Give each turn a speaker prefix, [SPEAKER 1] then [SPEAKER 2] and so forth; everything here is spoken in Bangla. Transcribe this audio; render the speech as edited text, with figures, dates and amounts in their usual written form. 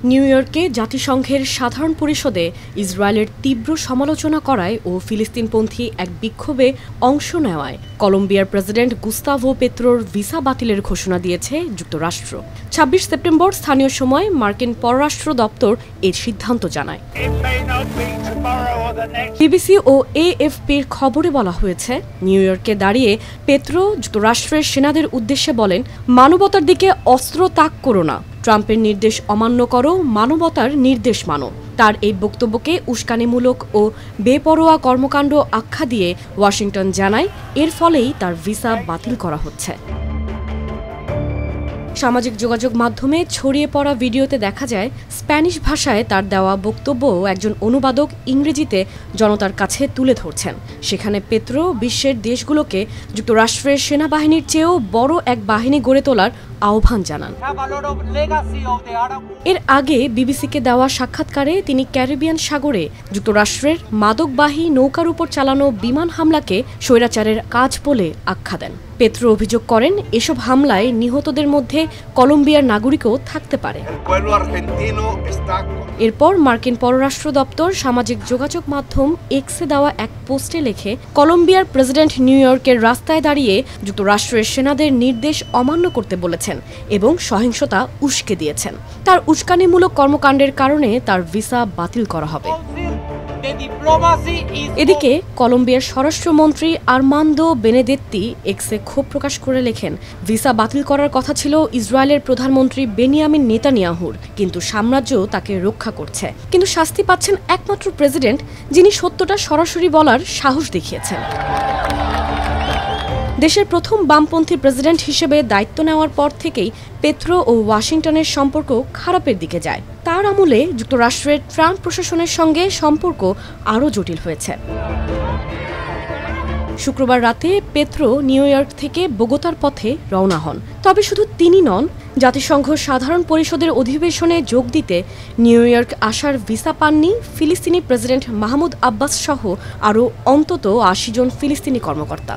[SPEAKER 1] নিউ ইয়র্কে জাতিসংঘের সাধারণ পরিষদে ইসরায়েলের তীব্র সমালোচনা করায় ও ফিলিস্তিনপন্থী এক বিক্ষোভে অংশ নেওয়ায় কলম্বিয়ার প্রেসিডেন্ট গুস্তাভো পেত্রোর ভিসা বাতিলের ঘোষণা দিয়েছে যুক্তরাষ্ট্র। ২৬ সেপ্টেম্বর স্থানীয় সময় মার্কিন পররাষ্ট্র দপ্তর এর সিদ্ধান্ত জানায়। বিবিসি ও এএফপির খবরে বলা হয়েছে, নিউ ইয়র্কে দাঁড়িয়ে পেত্রো যুক্তরাষ্ট্রের সেনাদের উদ্দেশ্যে বলেন, মানবতার দিকে অস্ত্র তাক করো না, ট্রাম্পের নির্দেশ অমান্য করো, মানবতার নির্দেশ মানো। তার এই বক্তব্যকে উস্কানিমূলক ও বেপরোয়া কর্মকাণ্ড আখ্যা দিয়ে ওয়াশিংটন জানায়, এর ফলেই তার ভিসা বাতিল করা হচ্ছে। সামাজিক যোগাযোগ মাধ্যমে ছড়িয়ে পড়া ভিডিওতে দেখা যায়, স্প্যানিশ ভাষায় তার দেওয়া বক্তব্য একজন অনুবাদক ইংরেজিতে জনতার কাছে তুলে ধরছেন। সেখানে পেত্রো বিশ্বের দেশগুলোকে যুক্তরাষ্ট্রের সেনাবাহিনীর চেয়েও বড় এক বাহিনী গড়ে তোলার আহ্বান জানান। এর আগে বিবিসিকে দেওয়া সাক্ষাৎকারে তিনি ক্যারিবিয়ান সাগরে যুক্তরাষ্ট্রের মাদকবাহী নৌকার উপর চালানো বিমান হামলাকে স্বৈরাচারের কাজ বলে আখ্যা দেন। পেত্রো অভিযোগ করেন, এসব হামলায় নিহতদের মধ্যে কলম্বিয়ার নাগরিকও থাকতে পারে। এরপর মার্কিন পররাষ্ট্র দপ্তর সামাজিক যোগাযোগ মাধ্যম এক্সে দেওয়া এক পোস্টে লেখে, কলম্বিয়ার প্রেসিডেন্ট নিউ ইয়র্কের রাস্তায় দাঁড়িয়ে যুক্তরাষ্ট্রের সেনাদের নির্দেশ অমান্য করতে বলেছেন এবং সহিংসতা উস্কে দিয়েছেন। তার উস্কানিমূলক কর্মকাণ্ডের কারণে তার ভিসা বাতিল করা হবে। এদিকে কলম্বিয়ার স্বরাষ্ট্রমন্ত্রী আর্মান্দো বেনেদেত্তি এক্সে ক্ষোভ প্রকাশ করে লেখেন, ভিসা বাতিল করার কথা ছিল ইসরায়েলের প্রধানমন্ত্রী বেনিয়ামিন নেতানিয়াহুর, কিন্তু সাম্রাজ্য তাকে রক্ষা করছে। কিন্তু শাস্তি পাচ্ছেন একমাত্র প্রেসিডেন্ট, যিনি সত্যটা সরাসরি বলার সাহস দেখিয়েছেন। দেশের প্রথম বামপন্থী প্রেসিডেন্ট হিসেবে দায়িত্ব নেওয়ার পর থেকেই পেত্রো ও ওয়াশিংটনের সম্পর্ক খারাপের দিকে যায়। তার আমলে যুক্তরাষ্ট্রের ট্রাম্প প্রশাসনের সঙ্গে সম্পর্ক আরও জটিল হয়েছে। শুক্রবার রাতে পেত্রো নিউ ইয়র্ক থেকে বোগোতার পথে রওনা হন। তবে শুধু তিনি নন, জাতিসংঘ সাধারণ পরিষদের অধিবেশনে যোগ দিতে নিউ ইয়র্ক আসার ভিসা পাননি ফিলিস্তিনি প্রেসিডেন্ট মাহমুদ আব্বাস সহ আরও অন্তত ৮০ জন ফিলিস্তিনি কর্মকর্তা।